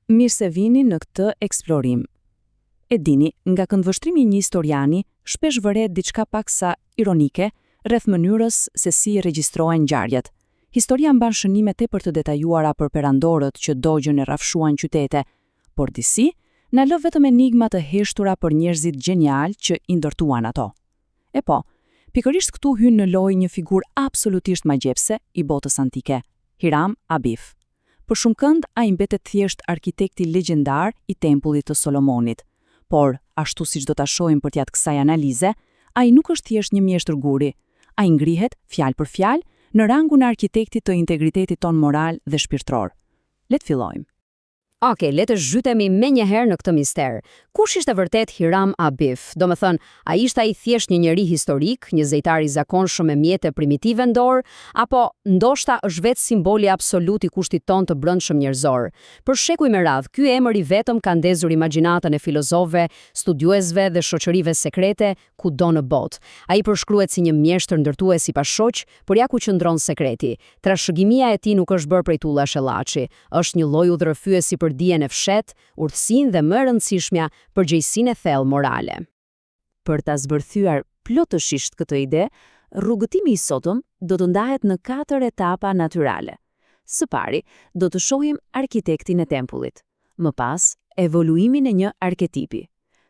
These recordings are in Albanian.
mirë se vini në këtë eksplorim. E dini, nga këndvështrimi i një historiani, shpesh vëret diçka paksa ironike rreth mënyrës se si regjistrohen ngjarjet. Historia mban shënime tepër të detajuara për perandorët që dogjën e rrafshuan qytete, por disi na lë vetëm enigma të heshtura për njerëzit genial që i ndërtuan ato. E po, pikërisht këtu hyn në lojë një figurë absolutisht magjepse i botës antike, Hiram Abif. Për shumë kënd, ai mbetet thjesht arkitekti legjendar i tempullit të Solomonit. Por, ashtu siç do ta shohim përtjatë kësaj analize, ai nuk është thjesht një mjeshtër guri. Ai ngrihet, fjalë për fjalë, në rangun e arkitektit të integritetit ton moral dhe shpirtëror. Le të fillojmë. Okej, le të zhytemi menjëherë në këtë mister. Kush ishte vërtet Hiram Abif? Domethënë, ai ishte ai thjesht një njeri historik, një zejtar i zakonshëm me mjete primitive në dorë, apo ndoshta është vetë simboli absolut i kushtit ton të brendshëm njerëzor? Për shekuj me radhë, ky emër i vetëm ka ndezur imagjinatën e filozofëve, studiuesve dhe shoqërive sekrete kudo në botë. Ai përshkruhet si një mjeshtër ndërtues i pashoq, por ja ku qëndron sekreti. Trashëgimia e tij nuk është bërë prej tullash e llaçi, është një lloj udhërrëfyesi për dijen e fshet, urtësinë dhe më e rëndësishmja, përgjegjësinë e thellë morale. Për ta zbërthyer plotësisht këtë ide, rrugëtimi i sotëm do të ndahet në 4 etapa natyrale. Së pari, do të shohim arkitektin e tempullit. Më pas, evoluimin e një arketipi.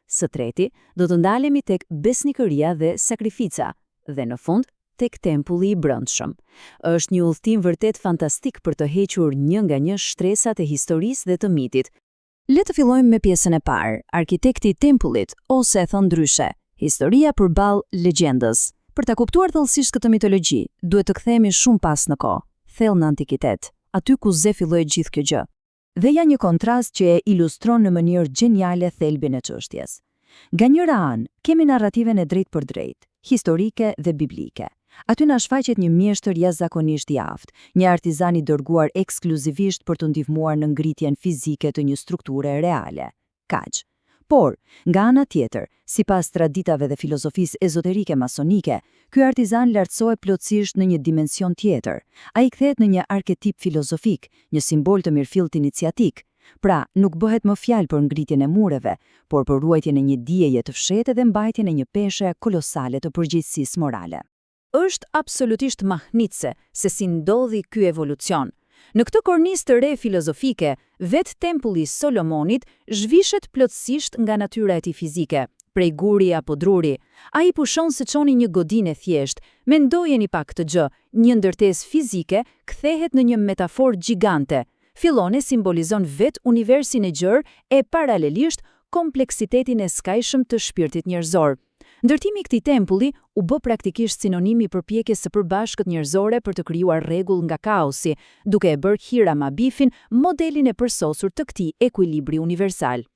Së treti, do të ndalemi tek besnikëria dhe sakrifica, dhe në fund, tek tempulli i brendshëm. Është një udhtim vërtet fantastik për të hequr një nga një shtresat e historisë dhe të mitit. Le të fillojmë me pjesën e parë, arkitekti i tempullit, ose thënë ndryshe, historia përballë legjendës. Për ta kuptuar thellësisht këtë mitologji, duhet të kthehemi shumë pas në kohë, thellë në antikitet, aty ku filloi gjithë kjo gjë. Dhe ja një kontrast që e ilustron në mënyrë geniale thelbin e çështjes. Nga njëra anë, kemi narrativen e drejtë për drejtë, historike dhe biblike. Aty na shfaqet një mjeshtër jashtëzakonisht i aftë, një artizan i dërguar ekskluzivisht për të ndihmuar në ngritjen fizike të një strukture reale. Kaq. Por, nga ana tjetër, sipas traditave dhe filozofisë ezoterike masonike, ky artizan lartësohet plotësisht në një dimension tjetër. Ai kthehet në një arketip filozofik, një simbol të mirëfillt iniciatik. Pra, nuk bëhet më fjalë për ngritjen e mureve, por për ruajtjen e një dijeje të fshehtë dhe mbajtjen e një peshe kolosale të përgjegjësisë morale. Është absolutisht mahnitse se si ndodhi ky evolucion. Në këtë kornizë të re filozofike, vetë tempulli i Solomonit zhvishet plotësisht nga natyra e tij fizike, prej guri apo druri. Ai pushon se çoni një godinë e thjeshtë. Mendojeni pak këtë gjë, një ndërtesë fizike kthehet në një metaforë gjigante. Fillon e simbolizon vetë universin e gjerë e paralelisht kompleksitetin e skajshëm të shpirtit njerëzor. Ndërtimi i këtij tempulli u bë praktikisht sinonimi i përpjekjes së përbashkët njerëzore për të krijuar rregull nga kaosi, duke e bërë Hiram Abifin modelin e përsosur të këtij ekuilibri universal.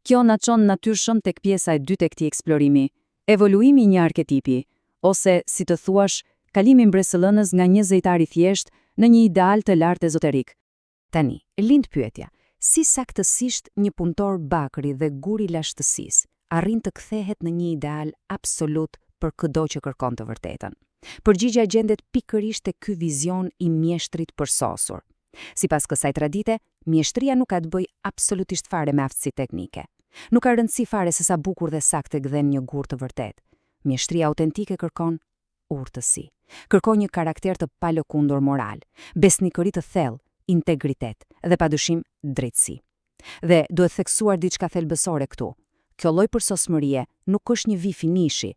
Kjo na çon natyrshëm tek pjesa e dytë e këtij eksplorimi, evoluimi i një arketipi, ose si të thuash, kalimi i mbresëllënës nga një zejtar i thjesht në një ideal të lartë ezoterik. Tani, lind pyetja, si saktësisht një punëtor bakri dhe guri lashtësisë arrin të kthehet në një ideal absolut për çdo që kërkon të vërtetën? Përgjigjja gjendet pikërisht te ky vizion i mjeshtrit përsosur. Sipas kësaj tradite, mjeshtria nuk ka të bëjë absolutisht fare me aftësi teknike. Nuk ka rëndësi fare se sa bukur dhe saktë gdhen një gur të vërtet. Mjeshtria autentike kërkon urtësi. Kërkon një karakter të palëkundur moral, besnikëri të thellë, integritet dhe padyshim drejtësi. Dhe duhet theksuar diçka thelbësore këtu. Kjo lloj përsosmërie nuk është një vi finishi,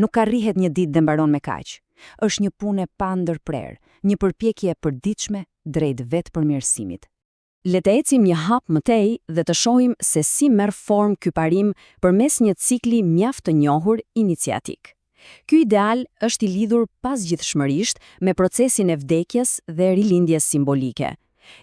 nuk arrihet një ditë dhe mbaron me kaq. Është një punë pa ndërprerë, një përpjekje e përditshme drejt vetë përmirësimit. Le të ecim një hap më tej dhe të shohim se si merr formë ky parim përmes një cikli mjaft të njohur iniciatik. Ky ideal është i lidhur pasgjithshmërisht me procesin e vdekjes dhe rilindjes simbolike.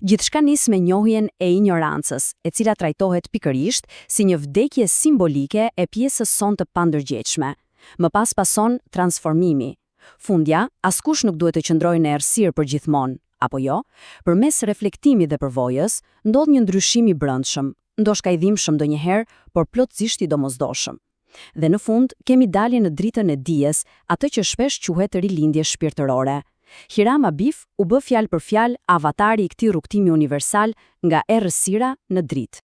Gjithçka nis me njohjen e ignorancës, e cila trajtohet pikërisht si një vdekje simbolike e pjesës son të pandërgjegjshme. Më pas pason transformimi. Fundja, askush nuk duhet të qëndrojë në errësirë përgjithmonë, apo jo? Përmes reflektimit dhe përvojës, ndodh një ndryshim i brendshëm, ndoshta i dhimbshëm ndonjëherë, por plotësisht i domosdoshëm. Dhe në fund, kemi dalje në dritën e dijes, atë që shpesh quhet rilindje shpirtërore. Hiram Abif u bë fjalë për fjalë avatari I këtij rrugtimi universal nga errësira në dritë.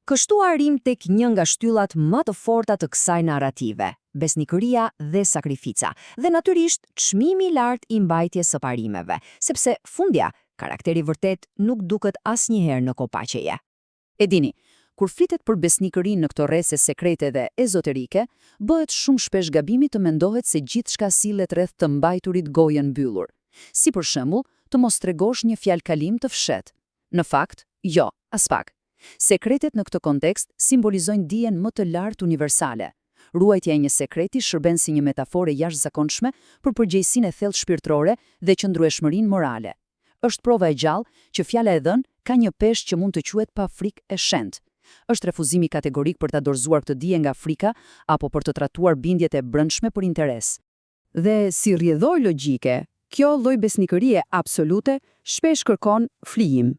Kështu arrim tek një nga shtyllat më të forta të kësaj narrative, besnikëria dhe sakrifica, dhe natyrisht çmimi I lartë I mbajtjes së parimeve, sepse fundja, karakteri vërtet nuk duket asnjëherë në kopaqeje. E dini, kur flitet për besnikërinë në këto rrese sekrete dhe ezoterike, bëhet shumë shpesh gabimi të mendohet se gjithçka sillet rreth të mbajturit gojën mbyllur. Si për shembull, të mos tregosh një fjalë kalim të fshet. Në fakt, jo, as pak. Sekretet në këtë kontekst simbolizojnë dijen më të lartë universale. Ruajtja e një sekreti shërben si një metafore jashtëzakonshme për përgjegjësinë e thellë shpirtërore dhe qëndrueshmërinë morale. Është prova e gjallë që fjala e dhënë ka një peshë që mund të quhet pa frikë e shenjtë. Është refuzimi kategorik për ta dorëzuar këtë dije nga frika apo për të tratuar bindjet e brendshme për interes. Dhe si rrjedhor logjike, kjo lloj besnikërie absolute shpesh kërkon flijim.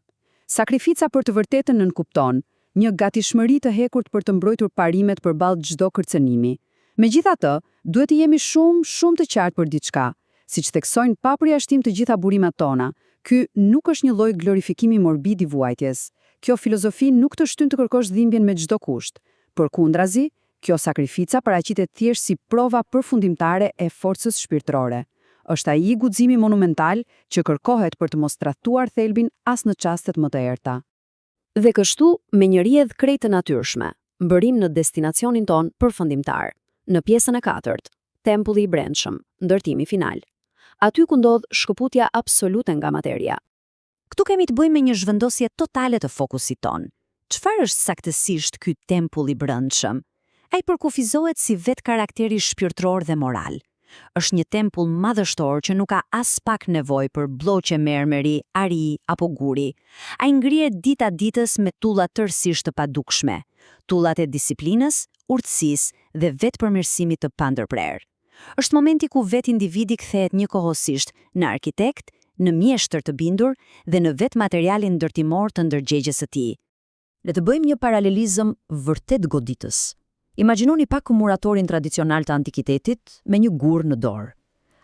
Sakrifica për të vërtetën nënkupton, një gatishmëri të hekurt për të mbrojtur parimet përballë çdo kërcënimi. Megjithatë, duhet të jemi shumë të qartë për diçka, siç theksojnë pa përjashtim të gjitha burimat tona. Ky nuk është një lloj glorifikimi morbid I vuajtjes. Kjo filozofi nuk të shtyn të kërkosh dhimbjen me çdo kusht. Përkundrazi, kjo sakrifica paraqitet thjesht si prova përfundimtare e forcës shpirtërore. Është ai guximi monumental që kërkohet për të mos tradhtuar thelbin as në çastet më të errta. Dhe kështu, me një rrjedhë krejt të natyrshme, mbërim në destinacionin ton përfundimtar. Në pjesën e 4, tempulli I brendshëm, ndërtimi final. Aty ku ndodh shkëputja absolute nga materia. Këtu kemi të bëjmë me një zhvendosje totale të fokusit ton. Çfarë është saktësisht ky tempull I brendshëm? Ai përkufizohet si vetë karakteri shpirtëror dhe moral. Është një tempull madhështor që nuk ka as pak nevojë për bloqe mermeri, ari apo guri. Ai ngrihet dita ditës me tulla tërësisht të padukshme, tullat e disiplinës, urtësisë dhe vetë përmirësimit të pandërprer. Është momenti ku vetë individi kthehet njëkohësisht në arkitekt, në mjeshtër të bindur dhe në vetë materialin ndërtimor të ndërgjegjes së tij. Le të bëjmë një paralelizëm vërtet goditës. Imagjinoni pak muratorin tradicional të antikitetit me një gur në dorë.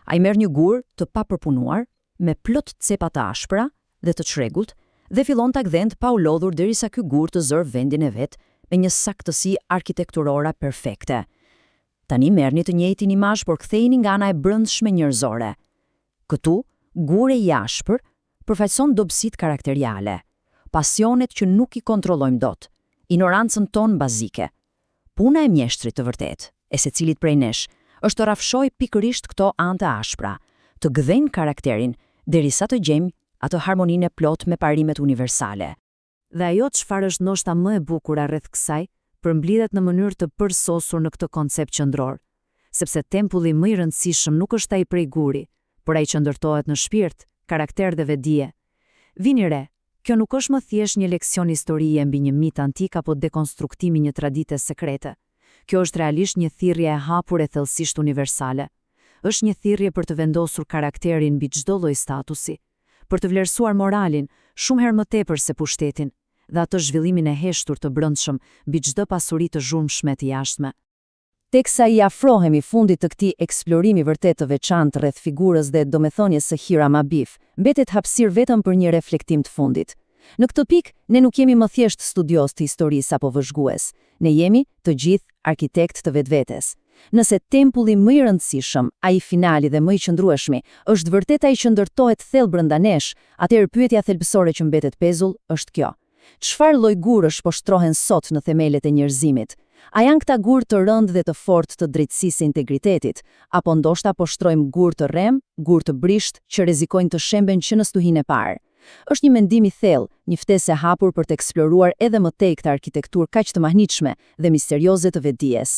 Ai merr një gur të papërpunuar, me plot cepa të ashpra dhe të çrregullt, dhe fillon ta gdhente pa u lodhur derisa ky gur të zor vendin e vet me një saktësi arkitekturore perfekte. Tani merrni të njëjtin imazh por ktheheni nga ana e brendshme njerëzore. Këtu, guri I ashpër përfaqëson dobësitë karakteriale, pasionet që nuk I kontrollojmë dot, ignorancën tonë bazike. Puna e mjeshtrit të vërtet, e secilit prej nesh, është të rrafshojë pikërisht këto anë të ashpra, të gdhejnë karakterin derisa të gjejmë atë harmoninë e plot me parimet universale. Dhe ajo çfarë është ndoshta më e bukur rreth kësaj, përmblidhet në mënyrë të përsosur në këtë koncept qendror, sepse tempulli më I rëndësishëm nuk është ai prej guri, por ai që ndërtohet në shpirt, karakter dhe vetdije. Vini re, kjo nuk është më thjesht një leksion historie mbi një mit antik apo dekonstruktimi një tradite sekrete. Kjo është realisht një thirrje e hapur e thellësisht universale. Është një thirrje për të vendosur karakterin mbi çdo lloj statusi, për të vlerësuar moralin shumë herë më tepër se pushtetin, dhe atë zhvillimin e heshtur të brendshëm mbi çdo pasuri të zhurmshme të jashtme. Teksa I afrohemi fundit të këtij eksplorimi vërtet të veçantë rreth figurës dhe domethënies së Hiram Abif, mbetet hapësirë vetëm për një reflektim të fundit. Në këtë pikë, ne nuk jemi më thjesht studios të historisë apo vëzhgues, ne jemi të gjithë arkitekt të vetvetes. Nëse tempulli më I rëndësishëm, ai finali dhe më I qëndrueshmi, është vërtet ai që ndërtohet thellë brenda nesh, atëherë pyetja thelbësore që mbetet pezull është kjo. Çfarë lloj gurësh po shtrohen sot në themelet e njerëzimit? A janë këta gur të rëndë dhe të fortë të drejtësisë e integritetit, apo ndoshta po shtrojmë gur të rrem, gur të brisht që rrezikojnë të shemben që në stuhinë e parë? Është një mendim I thellë, një ftesë e hapur për të eksploruar edhe më tej këtë arkitekturë kaq të mahnitshme dhe misterioze të vetdijes.